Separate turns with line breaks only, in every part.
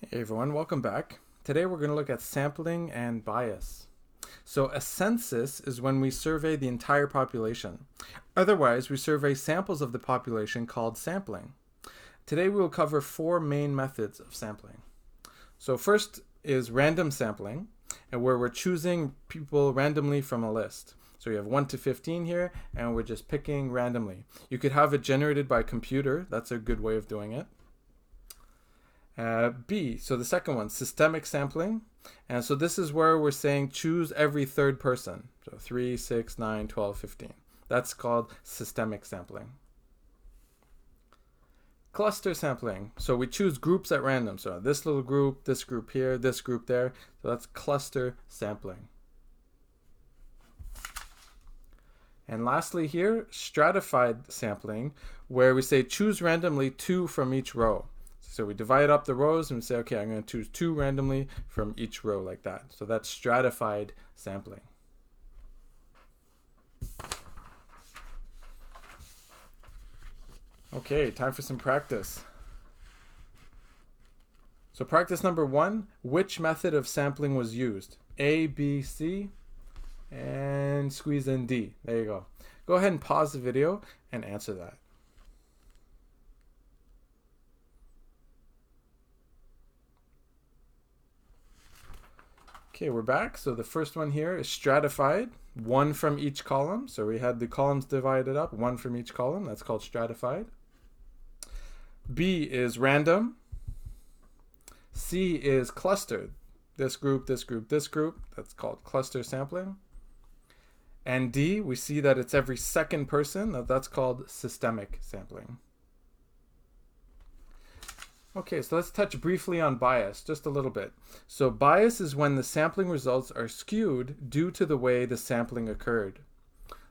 Hey everyone, welcome back. Today we're going to look at sampling and bias. So a census is when we survey the entire population. Otherwise, we survey samples of the population called sampling. Today we will cover four main methods of sampling. So first is random sampling, and where we're choosing people randomly from a list. So you have 1 to 15 here, and we're just picking randomly. You could have it generated by computer. That's a good way of doing it. B, so the second one, systemic sampling. And so this is where we're saying choose every third person. So 3, 6, 9, 12, 15. That's called systemic sampling. Cluster sampling. So we choose groups at random. So this little group, this group here, this group there. So that's cluster sampling. And lastly here, stratified sampling, where we say choose randomly 2 from each row. So we divide up the rows and we say, okay, I'm going to choose 2 randomly from each row like that. So that's stratified sampling. Okay, time for some practice. So practice number 1, which method of sampling was used? A, B, C, and squeeze in D. There you go. Go ahead and pause the video and answer that. Okay, we're back. So the first one here is stratified, 1 from each column. So we had the columns divided up, 1 from each column. That's called stratified. B is random. C is clustered. This group, this group, this group. That's called cluster sampling. And D, we see that it's every second person. That's called systemic sampling. Okay, so let's touch briefly on bias, just a little bit. So bias is when the sampling results are skewed due to the way the sampling occurred.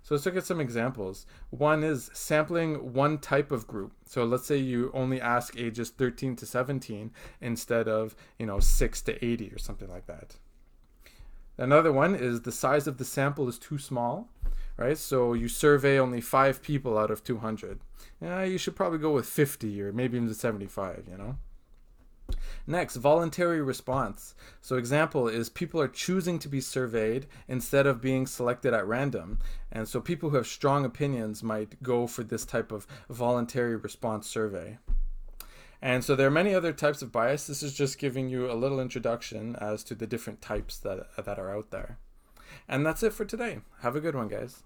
So let's look at some examples. One is sampling one type of group. So let's say you only ask ages 13 to 17 instead of, 6 to 80 or something like that. Another one is the size of the sample is too small, right? So you survey only 5 people out of 200. You should probably go with 50 or maybe even 75, Next, voluntary response. So example is people are choosing to be surveyed instead of being selected at random. And so people who have strong opinions might go for this type of voluntary response survey. And so there are many other types of bias. This is just giving you a little introduction as to the different types that are out there. And that's it for today. Have a good one, guys.